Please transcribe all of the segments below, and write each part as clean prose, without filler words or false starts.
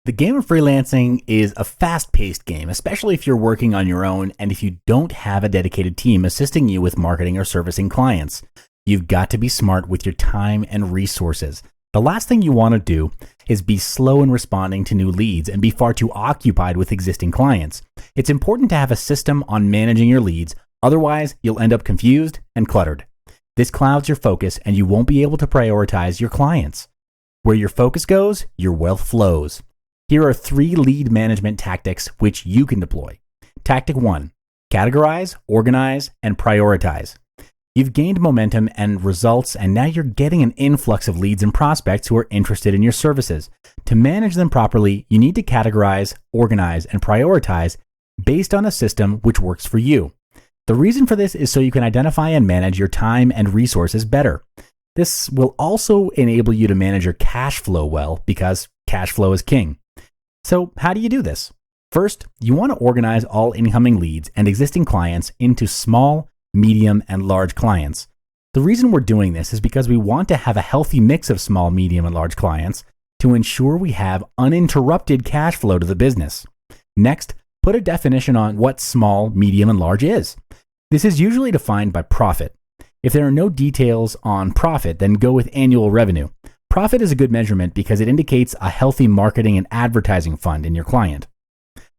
The game of freelancing is a fast-paced game, especially if you're working on your own and if you don't have a dedicated team assisting you with marketing or servicing clients. You've got to be smart with your time and resources. The last thing you want to do is be slow in responding to new leads and be far too occupied with existing clients. It's important to have a system on managing your leads, otherwise you'll end up confused and cluttered. This clouds your focus and you won't be able to prioritize your clients. Where your focus goes, your wealth flows. Here are 3 lead management tactics which you can deploy. Tactic 1, categorize, organize, and prioritize. You've gained momentum and results, and now you're getting an influx of leads and prospects who are interested in your services. To manage them properly, you need to categorize, organize, and prioritize based on a system which works for you. The reason for this is so you can identify and manage your time and resources better. This will also enable you to manage your cash flow well, because cash flow is king. So how do you do this? First, you want to organize all incoming leads and existing clients into small, medium, and large clients. The reason we're doing this is because we want to have a healthy mix of small, medium, and large clients to ensure we have uninterrupted cash flow to the business. Next, put a definition on what small, medium, and large is. This is usually defined by profit. If there are no details on profit, then go with annual revenue. Profit is a good measurement because it indicates a healthy marketing and advertising fund in your client.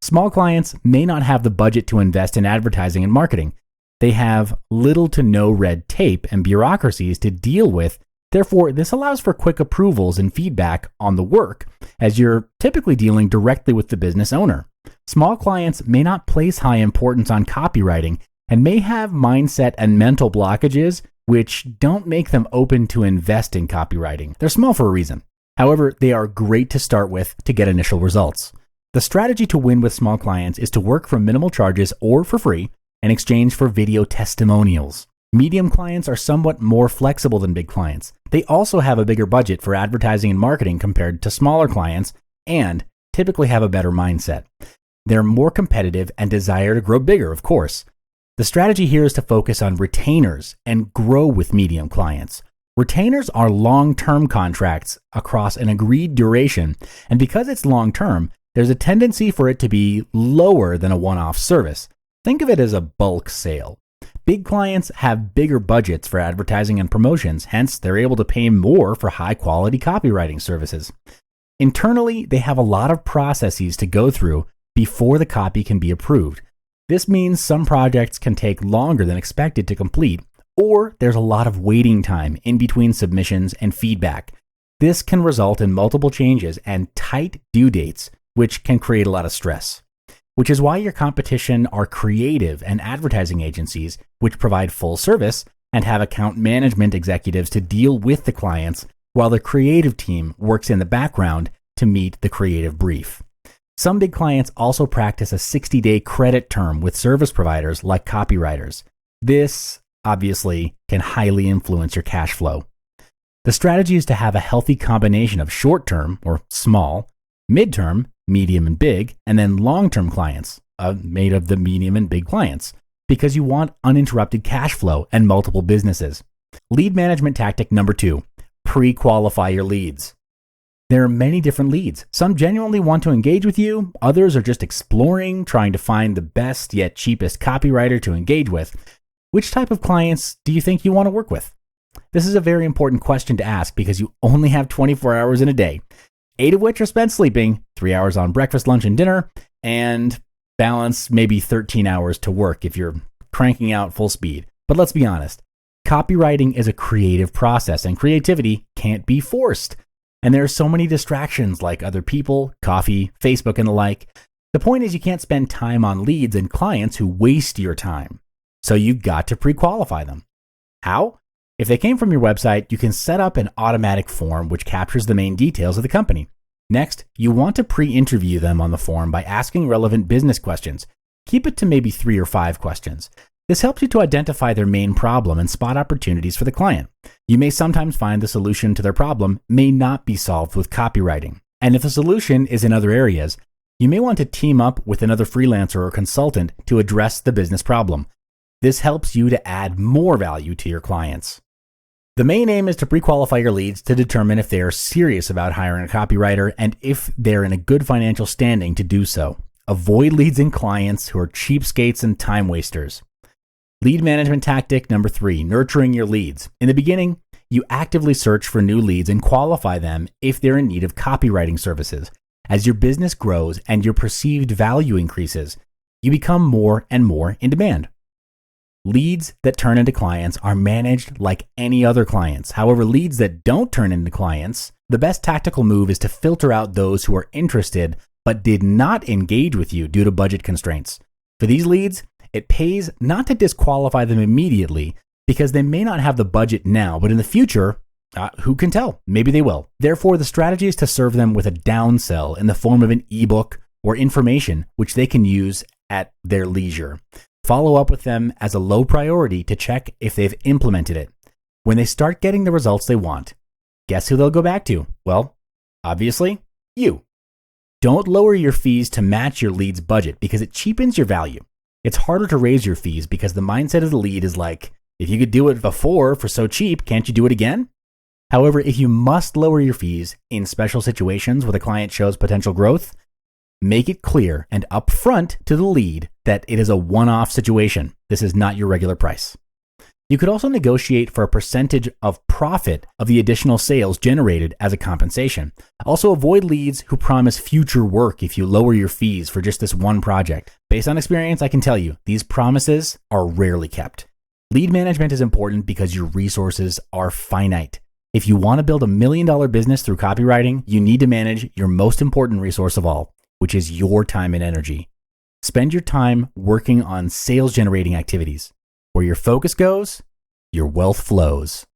Small clients may not have the budget to invest in advertising and marketing. They have little to no red tape and bureaucracies to deal with. Therefore, this allows for quick approvals and feedback on the work, as you're typically dealing directly with the business owner. Small clients may not place high importance on copywriting and may have mindset and mental blockages which don't make them open to invest in copywriting. They're small for a reason. However, they are great to start with to get initial results. The strategy to win with small clients is to work for minimal charges or for free in exchange for video testimonials. Medium clients are somewhat more flexible than big clients. They also have a bigger budget for advertising and marketing compared to smaller clients and typically have a better mindset. They're more competitive and desire to grow bigger, of course. The strategy here is to focus on retainers and grow with medium clients. Retainers are long-term contracts across an agreed duration, and because it's long-term, there's a tendency for it to be lower than a one-off service. Think of it as a bulk sale. Big clients have bigger budgets for advertising and promotions, hence they're able to pay more for high-quality copywriting services. Internally, they have a lot of processes to go through before the copy can be approved. This means some projects can take longer than expected to complete, or there's a lot of waiting time in between submissions and feedback. This can result in multiple changes and tight due dates, which can create a lot of stress. Which is why your competition are creative and advertising agencies, which provide full service and have account management executives to deal with the clients, while the creative team works in the background to meet the creative brief. Some big clients also practice a 60-day credit term with service providers like copywriters. This, obviously, can highly influence your cash flow. The strategy is to have a healthy combination of short-term, or small, mid-term, medium and big, and then long-term clients, made of the medium and big clients, because you want uninterrupted cash flow and multiple businesses. Lead management tactic number 2, pre-qualify your leads. There are many different leads. Some genuinely want to engage with you. Others are just exploring, trying to find the best yet cheapest copywriter to engage with. Which type of clients do you think you want to work with? This is a very important question to ask because you only have 24 hours in a day, 8 of which are spent sleeping, 3 hours on breakfast, lunch, and dinner, and balance maybe 13 hours to work if you're cranking out full speed. But let's be honest, copywriting is a creative process and creativity can't be forced. And there are so many distractions like other people, coffee, Facebook, and the like. The point is you can't spend time on leads and clients who waste your time. So you've got to pre-qualify them. How? If they came from your website, you can set up an automatic form which captures the main details of the company. Next, you want to pre-interview them on the form by asking relevant business questions. Keep it to maybe 3 or 5 questions. This helps you to identify their main problem and spot opportunities for the client. You may sometimes find the solution to their problem may not be solved with copywriting. And if the solution is in other areas, you may want to team up with another freelancer or consultant to address the business problem. This helps you to add more value to your clients. The main aim is to pre-qualify your leads to determine if they are serious about hiring a copywriter and if they're in a good financial standing to do so. Avoid leads and clients who are cheapskates and time wasters. Lead management tactic number 3, nurturing your leads. In the beginning, you actively search for new leads and qualify them if they're in need of copywriting services. As your business grows and your perceived value increases, you become more and more in demand. Leads that turn into clients are managed like any other clients. However, leads that don't turn into clients, the best tactical move is to filter out those who are interested but did not engage with you due to budget constraints. For these leads, it pays not to disqualify them immediately because they may not have the budget now, but in the future, who can tell? Maybe they will. Therefore, the strategy is to serve them with a downsell in the form of an ebook or information which they can use at their leisure. Follow up with them as a low priority to check if they've implemented it. When they start getting the results they want, guess who they'll go back to? Well, obviously, you. Don't lower your fees to match your lead's budget because it cheapens your value. It's harder to raise your fees because the mindset of the lead is like, if you could do it before for so cheap, can't you do it again? However, if you must lower your fees in special situations where the client shows potential growth, make it clear and upfront to the lead that it is a one-off situation. This is not your regular price. You could also negotiate for a percentage of profit of the additional sales generated as a compensation. Also, avoid leads who promise future work if you lower your fees for just this one project. Based on experience, I can tell you, these promises are rarely kept. Lead management is important because your resources are finite. If you want to build $1 million business through copywriting, you need to manage your most important resource of all, which is your time and energy. Spend your time working on sales generating activities. Where your focus goes, your wealth flows.